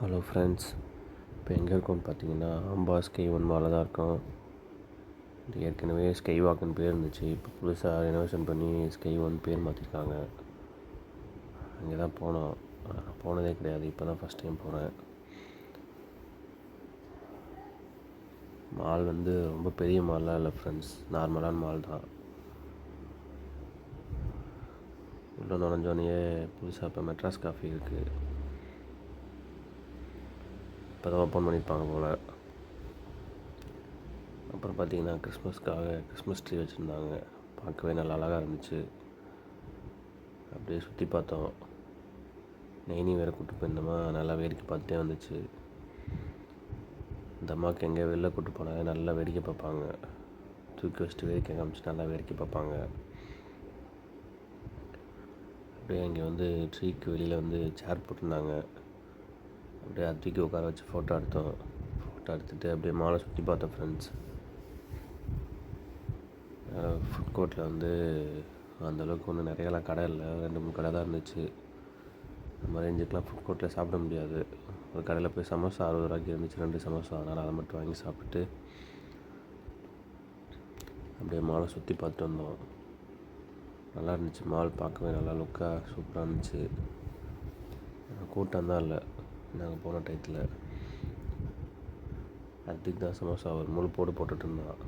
Hello friends, இப்போ எங்கே இருக்கோம்னு பார்த்தீங்கன்னா அம்பா ஸ்கை ஒன் மாலில் தான் இருக்கோம். இது ஏற்கனவே ஸ்கை வாக்குன்னு பேர் இருந்துச்சு. இப்போ புதுசாக ரெனோவேஷன் பண்ணி ஸ்கை ஒன் பேர் மாற்றிருக்காங்க. அங்கே தான் போனோம். போனதே கிடையாது, இப்போ தான் ஃபஸ்ட் டைம் போகிறேன். மால் வந்து ரொம்ப பெரிய மால்லாம் இல்லை ஃப்ரெண்ட்ஸ், நார்மலான மால் தான். உள்ளே நுழைஞ்சோடனே புதுசாக இப்போ மெட்ராஸ் காஃபி இருக்குது. இப்போ தான் ஓப்பன் பண்ணியிருப்பாங்க போல். அப்புறம் பார்த்திங்கன்னா கிறிஸ்மஸ் ட்ரீ வச்சுருந்தாங்க. பார்க்கவே நல்லா அழகாக இருந்துச்சு. அப்படியே சுற்றி பார்த்தோம். நெய்னி வேறு கூப்பிட்டு போயிருந்தோமா, நல்லா வேடிக்கை பார்த்துட்டே வந்துச்சு. இந்த அம்மாவுக்கு எங்கே வெளில கூப்பிட்டு போனாங்க, நல்லா வேடிக்கை பார்ப்பாங்க. தூக்கி வச்சுட்டு வேடிக்கை காமிச்சு நல்லா வேடிக்கை பார்ப்பாங்க. அப்படியே அங்கே வந்து ட்ரீக்கு வெளியில் வந்து சேர் போட்டிருந்தாங்க. அப்படியே அது தூக்கி உட்கார வச்சு ஃபோட்டோ எடுத்துகிட்டு அப்படியே மாலை சுற்றி பார்த்தோம் ஃப்ரெண்ட்ஸ். ஃபுட் கோர்ட்டில் வந்து அந்தளவுக்கு ஒன்றும் நிறையலாம் கடை இல்லை, 2-3 கடை தான் இருந்துச்சு. நம்ம ரேஞ்சுக்கெலாம் ஃபுட் கோர்ட்டில் சாப்பிட முடியாது. ஒரு கடையில் போய் சமோசா 60 ரூபாய்க்கு இருந்துச்சு, 2 சமோசா. அதனால் அதை மட்டும் வாங்கி சாப்பிட்டு அப்படியே மாலை சுற்றி பார்த்துட்டு வந்தோம். நல்லா இருந்துச்சு மால், பார்க்கவே நல்லா லுக்காக சூப்பராக இருந்துச்சு. கூட்டம் தான் இல்லை நாங்கள் போன டயத்தில். அதுக்கு தான் சமோசா ஒரு முழு போட்டுட்டு இருந்தான்.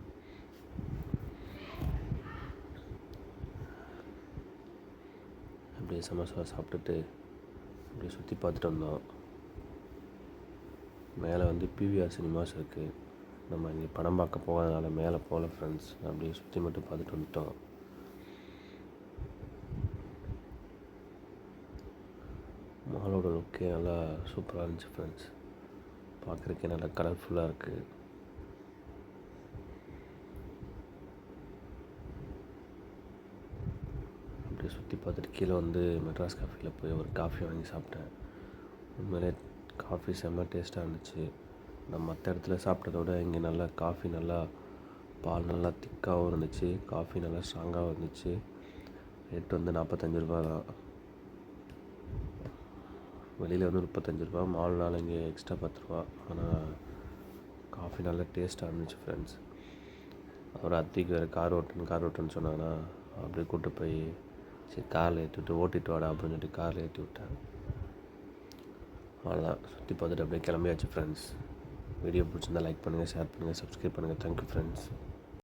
அப்படியே சமோசா சாப்பிட்டுட்டு அப்படியே சுற்றி பார்த்துட்டு வந்தோம். மேலே வந்து பிவிஆர் சினிமாஸ் இருக்குது. நம்ம இங்கே படம் பார்க்க போகாதனால மேலே போகல ஃப்ரெண்ட்ஸ். அப்படியே சுற்றி மட்டும் பார்த்துட்டு வந்துட்டோம். மாலோட லுக்கே நல்லா சூப்பராக இருந்துச்சு ஃப்ரெண்ட்ஸ். பார்க்குறதுக்கே நல்லா கலர்ஃபுல்லாக இருக்குது. அப்படியே சுற்றி பார்த்துட்டு கீழே வந்து மெட்ராஸ் காஃபியில் போய் ஒரு காஃபி வாங்கி சாப்பிட்டேன். உண்மையிலே காஃபி செம்ம டேஸ்ட்டாக இருந்துச்சு. நம்ம மற்ற இடத்துல சாப்பிட்டத விட இங்கே நல்லா காஃபி, நல்லா பால் நல்லா திக்காகவும் இருந்துச்சு, காஃபி நல்லா ஸ்ட்ராங்காகவும் இருந்துச்சு. ரேட் வந்து 45 ரூபா தான். வெளியில் வந்து 35 ரூபா, மால்னால் இங்கே எக்ஸ்ட்ரா 10 ரூபா. ஆனால் காஃபி நல்லா டேஸ்ட்டாக இருந்துச்சு ஃப்ரெண்ட்ஸ். அதோட அத்திக்கு வேறு கார் ஓட்டுன்னு சொன்னாங்கன்னா, அப்படியே கூப்பிட்டு போய் சரி காரில் ஏற்றிவிட்டு ஓட்டிட்டு வாடா அப்படின்னு சொல்லிட்டு காரில் ஏற்றி விட்டேன். அவ்வளோதான், சுற்றி பார்த்துட்டு அப்படியே கிளம்பியாச்சு ஃப்ரெண்ட்ஸ். வீடியோ பிடிச்சிருந்தா லைக் பண்ணுங்கள், ஷேர் பண்ணுங்கள், சப்ஸ்கிரைப் பண்ணுங்கள். Thank you friends.